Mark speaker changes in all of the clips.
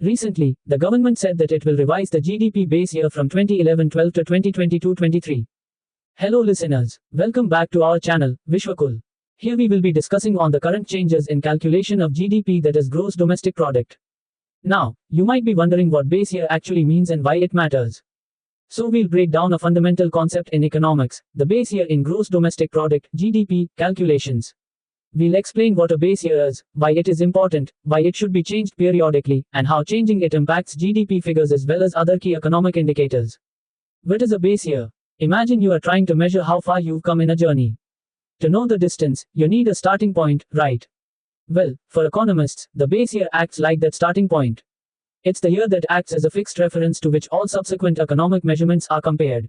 Speaker 1: Recently, the government said that it will revise the GDP base year from 2011-12 to 2022-23. Hello listeners, welcome back to our channel, Vishwakul. Here we will be discussing on the current changes in calculation of GDP, that is gross domestic product. Now, you might be wondering what base year actually means and why it matters. So we'll break down a fundamental concept in economics, the base year in gross domestic product, GDP, calculations. We'll explain what a base year is, why it is important, why it should be changed periodically, and how changing it impacts GDP figures as well as other key economic indicators. What is a base year? Imagine you are trying to measure how far you've come in a journey. To know the distance, you need a starting point, right? Well, for economists, the base year acts like that starting point. It's the year that acts as a fixed reference to which all subsequent economic measurements are compared.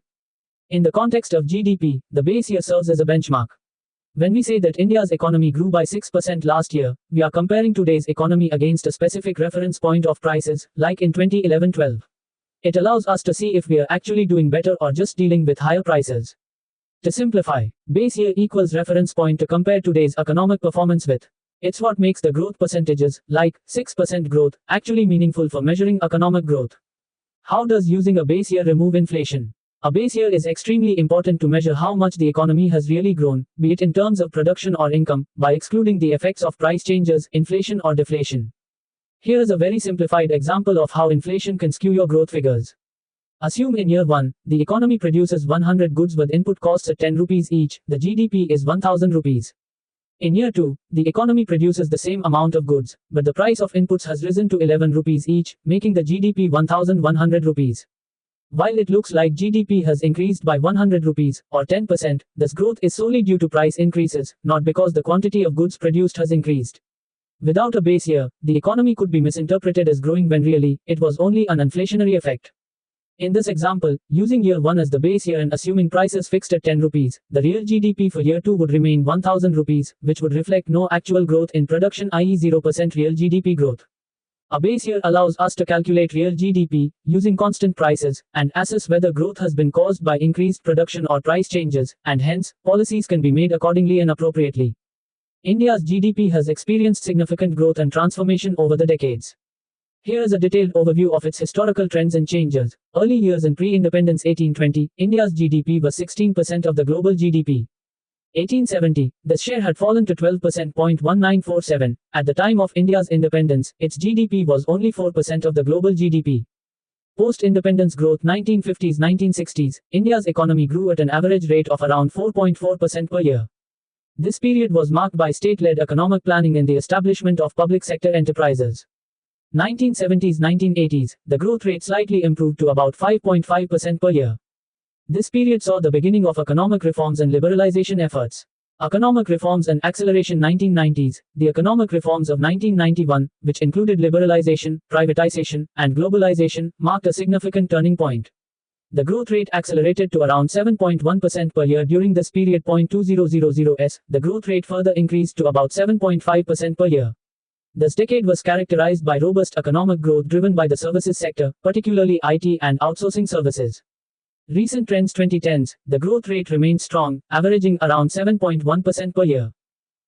Speaker 1: In the context of GDP, the base year serves as a benchmark. When we say that India's economy grew by 6% last year, we are comparing today's economy against a specific reference point of prices, like in 2011-12. It allows us to see if we are actually doing better or just dealing with higher prices. To simplify, base year equals reference point to compare today's economic performance with. It's what makes the growth percentages, like 6% growth, actually meaningful for measuring economic growth. How does using a base year remove inflation? A base year is extremely important to measure how much the economy has really grown, be it in terms of production or income, by excluding the effects of price changes, inflation or deflation. Here is a very simplified example of how inflation can skew your growth figures. Assume in year 1, the economy produces 100 goods with input costs at 10 rupees each, the GDP is 1000 rupees. In year 2, the economy produces the same amount of goods, but the price of inputs has risen to 11 rupees each, making the GDP 1100 rupees. While it looks like GDP has increased by 100 rupees, or 10%, this growth is solely due to price increases, not because the quantity of goods produced has increased. Without a base year, the economy could be misinterpreted as growing when really, it was only an inflationary effect. In this example, using year 1 as the base year and assuming prices fixed at 10 rupees, the real GDP for year 2 would remain 1000 rupees, which would reflect no actual growth in production, i.e. 0% real GDP growth. A base year allows us to calculate real GDP, using constant prices, and assess whether growth has been caused by increased production or price changes, and hence, policies can be made accordingly and appropriately. India's GDP has experienced significant growth and transformation over the decades. Here is a detailed overview of its historical trends and changes. Early years in pre-independence 1820, India's GDP was 16% of the global GDP. 1870, the share had fallen to 12%. At the time of India's independence, its GDP was only 4% of the global GDP. Post-independence growth 1950s-1960s, India's economy grew at an average rate of around 4.4% per year. This period was marked by state-led economic planning and the establishment of public sector enterprises. 1970s-1980s, the growth rate slightly improved to about 5.5% per year. This period saw the beginning of economic reforms and liberalization efforts. Economic reforms and acceleration 1990s, the economic reforms of 1991, which included liberalization, privatization, and globalization, marked a significant turning point. The growth rate accelerated to around 7.1% per year during this period. 2000s, the growth rate further increased to about 7.5% per year. This decade was characterized by robust economic growth driven by the services sector, particularly IT and outsourcing services. Recent trends 2010s, the growth rate remained strong, averaging around 7.1% per year.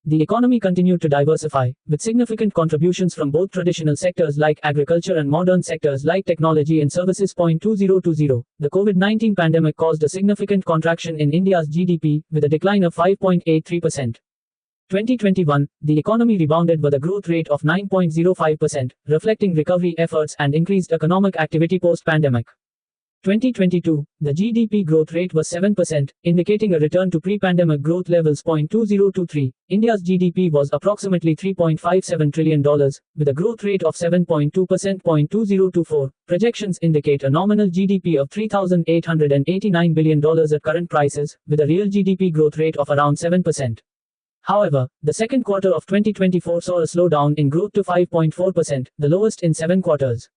Speaker 1: The economy continued to diversify, with significant contributions from both traditional sectors like agriculture and modern sectors like technology and services. 2020, the COVID-19 pandemic caused a significant contraction in India's GDP, with a decline of 5.83%. 2021, the economy rebounded with a growth rate of 9.05%, reflecting recovery efforts and increased economic activity post-pandemic. 2022, the GDP growth rate was 7%, indicating a return to pre-pandemic growth levels. 2023, India's GDP was approximately $3.57 trillion, with a growth rate of 7.2%. 2024, projections indicate a nominal GDP of $3,889 billion at current prices, with a real GDP growth rate of around 7%. However, the second quarter of 2024 saw a slowdown in growth to 5.4%, the lowest in 7 quarters.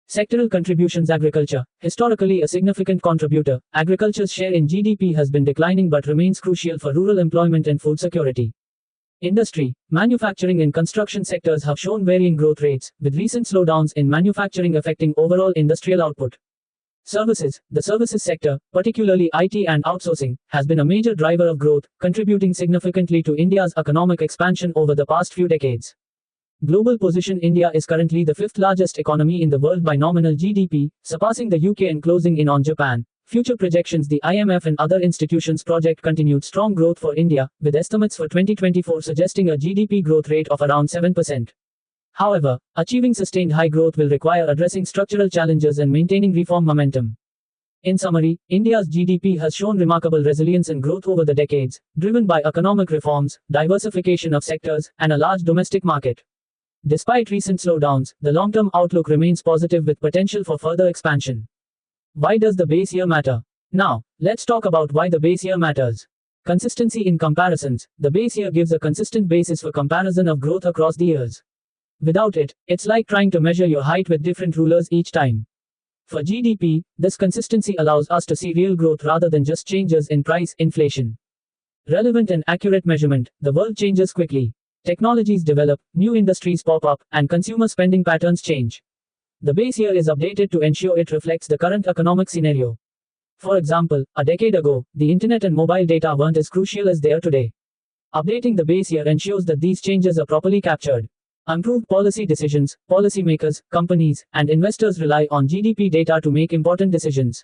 Speaker 1: Sectoral contributions. Agriculture, historically a significant contributor, agriculture's share in GDP has been declining but remains crucial for rural employment and food security. Industry, manufacturing and construction sectors have shown varying growth rates, with recent slowdowns in manufacturing affecting overall industrial output. Services. The services sector, particularly IT and outsourcing, has been a major driver of growth, contributing significantly to India's economic expansion over the past few decades. Global position. India is currently the fifth largest economy in the world by nominal GDP, surpassing the UK and closing in on Japan. Future projections. The IMF and other institutions project continued strong growth for India, with estimates for 2024 suggesting a GDP growth rate of around 7%. However, achieving sustained high growth will require addressing structural challenges and maintaining reform momentum. In summary, India's GDP has shown remarkable resilience and growth over the decades, driven by economic reforms, diversification of sectors, and a large domestic market. Despite recent slowdowns, the long-term outlook remains positive with potential for further expansion. Why does the base year matter? Now, let's talk about why the base year matters. Consistency in comparisons. The base year gives a consistent basis for comparison of growth across the years. Without it, it's like trying to measure your height with different rulers each time. For GDP, this consistency allows us to see real growth rather than just changes in price, inflation. Relevant and accurate measurement. The world changes quickly. Technologies develop, new industries pop up, and consumer spending patterns change. The base year is updated to ensure it reflects the current economic scenario. For example, a decade ago, the internet and mobile data weren't as crucial as they are today. Updating the base year ensures that these changes are properly captured. Improved policy decisions. Policymakers, companies, and investors rely on GDP data to make important decisions.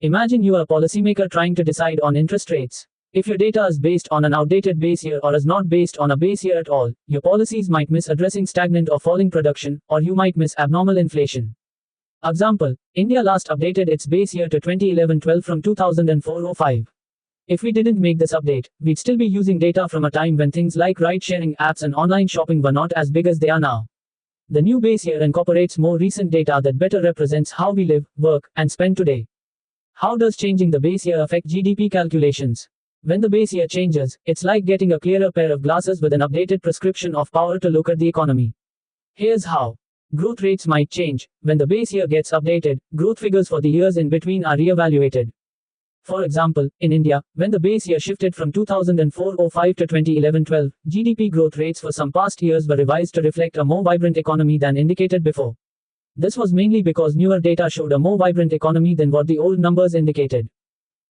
Speaker 1: Imagine you are a policymaker trying to decide on interest rates. If your data is based on an outdated base year or is not based on a base year at all, your policies might miss addressing stagnant or falling production, or you might miss abnormal inflation. Example, India last updated its base year to 2011-12 from 2004-05. If we didn't make this update, we'd still be using data from a time when things like ride-sharing apps and online shopping were not as big as they are now. The new base year incorporates more recent data that better represents how we live, work, and spend today. How does changing the base year affect GDP calculations? When the base year changes, it's like getting a clearer pair of glasses with an updated prescription of power to look at the economy. Here's how. Growth rates might change. When the base year gets updated, growth figures for the years in between are re-evaluated. For example, in India, when the base year shifted from 2004-05 to 2011-12, GDP growth rates for some past years were revised to reflect a more vibrant economy than indicated before. This was mainly because newer data showed a more vibrant economy than what the old numbers indicated.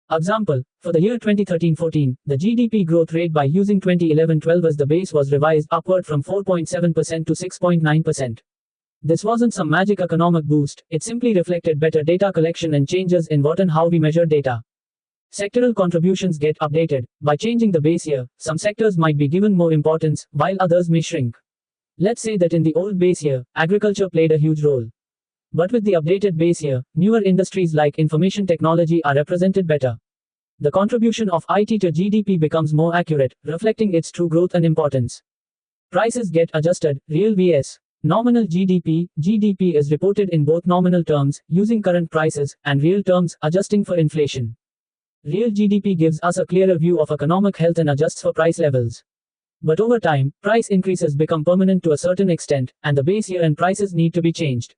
Speaker 1: Example, for the year 2013-14, the GDP growth rate by using 2011-12 as the base was revised upward from 4.7% to 6.9%. This wasn't some magic economic boost, it simply reflected better data collection and changes in what and how we measure data. Sectoral contributions get updated. By changing the base year, some sectors might be given more importance, while others may shrink. Let's say that in the old base year, agriculture played a huge role. But with the updated base year, newer industries like information technology are represented better. The contribution of IT to GDP becomes more accurate, reflecting its true growth and importance. Prices get adjusted. Real vs. Nominal GDP. GDP is reported in both nominal terms, using current prices, and real terms, adjusting for inflation. Real GDP gives us a clearer view of economic health and adjusts for price levels. But over time, price increases become permanent to a certain extent, and the base year and prices need to be changed.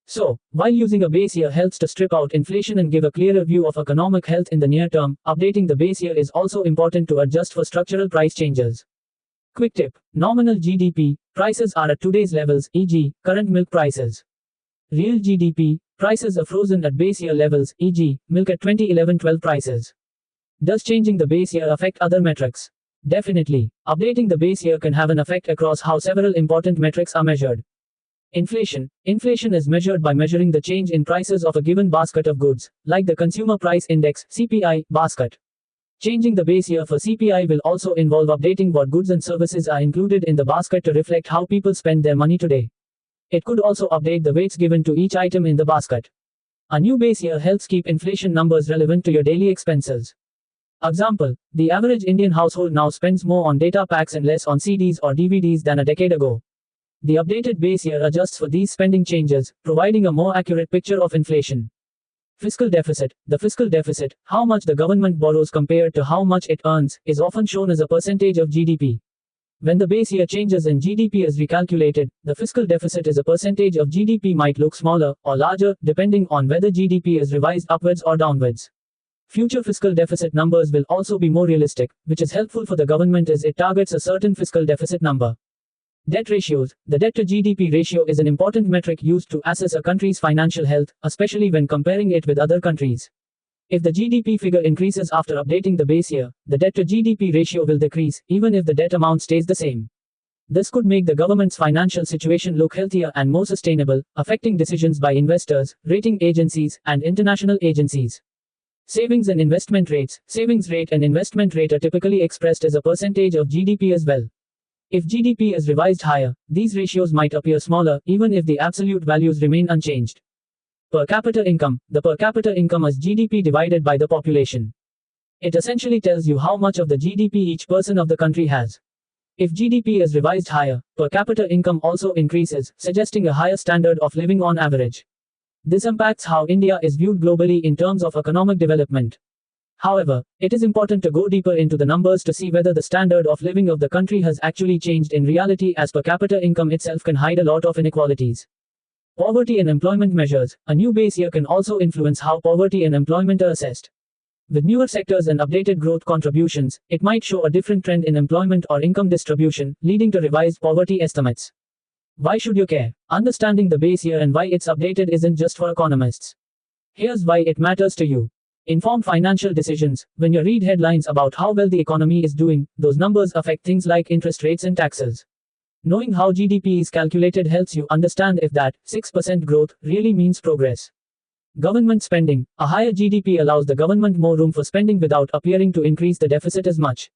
Speaker 1: So, while using a base year helps to strip out inflation and give a clearer view of economic health in the near term, updating the base year is also important to adjust for structural price changes. Quick tip. Nominal GDP. Prices are at today's levels, e.g., current milk prices. Real GDP. Prices are frozen at base year levels, e.g., milk at 2011-12 prices. Does changing the base year affect other metrics? Definitely. Updating the base year can have an effect across how several important metrics are measured. Inflation. Inflation is measured by measuring the change in prices of a given basket of goods, like the Consumer Price Index, CPI, basket. Changing the base year for CPI will also involve updating what goods and services are included in the basket to reflect how people spend their money today. It could also update the weights given to each item in the basket. A new base year helps keep inflation numbers relevant to your daily expenses. Example, the average Indian household now spends more on data packs and less on CDs or DVDs than a decade ago. The updated base year adjusts for these spending changes, providing a more accurate picture of inflation. Fiscal deficit. The fiscal deficit, how much the government borrows compared to how much it earns, is often shown as a percentage of GDP. When the base year changes and GDP is recalculated, the fiscal deficit as a percentage of GDP might look smaller or larger, depending on whether GDP is revised upwards or downwards. Future fiscal deficit numbers will also be more realistic, which is helpful for the government as it targets a certain fiscal deficit number. Debt ratios. The debt to GDP ratio is an important metric used to assess a country's financial health, especially when comparing it with other countries. If the GDP figure increases after updating the base year, the debt to GDP ratio will decrease, even if the debt amount stays the same. This could make the government's financial situation look healthier and more sustainable, affecting decisions by investors, rating agencies, and international agencies. Savings and investment rates. Savings rate and investment rate are typically expressed as a percentage of GDP as well. If GDP is revised higher, these ratios might appear smaller, even if the absolute values remain unchanged. Per capita income. The per capita income is GDP divided by the population. It essentially tells you how much of the GDP each person of the country has. If GDP is revised higher, per capita income also increases, suggesting a higher standard of living on average. This impacts how India is viewed globally in terms of economic development. However, it is important to go deeper into the numbers to see whether the standard of living of the country has actually changed in reality, as per capita income itself can hide a lot of inequalities. Poverty and employment measures. A new base year can also influence how poverty and employment are assessed. With newer sectors and updated growth contributions, it might show a different trend in employment or income distribution, leading to revised poverty estimates. Why should you care? Understanding the base year and why it's updated isn't just for economists. Here's why it matters to you. Informed financial decisions. When you read headlines about how well the economy is doing, those numbers affect things like interest rates and taxes. Knowing how GDP is calculated helps you understand if that 6% growth really means progress. Government spending. A higher GDP allows the government more room for spending without appearing to increase the deficit as much.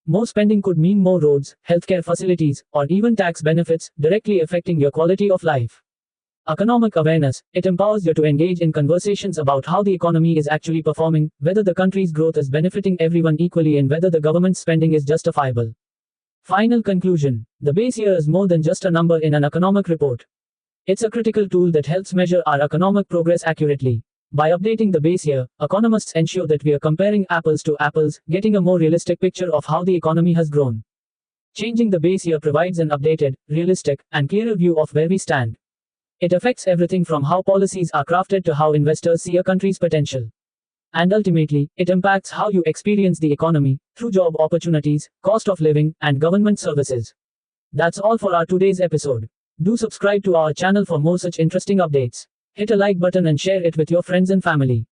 Speaker 1: More spending could mean more roads, healthcare facilities, or even tax benefits, directly affecting your quality of life. Economic awareness. It empowers you to engage in conversations about how the economy is actually performing, whether the country's growth is benefiting everyone equally, and whether the government's spending is justifiable. Final conclusion. The base year is more than just a number in an economic report. It's a critical tool that helps measure our economic progress accurately. By updating the base year, economists ensure that we are comparing apples to apples, getting a more realistic picture of how the economy has grown. Changing the base year provides an updated, realistic, and clearer view of where we stand. It affects everything from how policies are crafted to how investors see a country's potential. And ultimately, it impacts how you experience the economy, through job opportunities, cost of living, and government services. That's all for our today's episode. Do subscribe to our channel for more such interesting updates. Hit a like button and share it with your friends and family.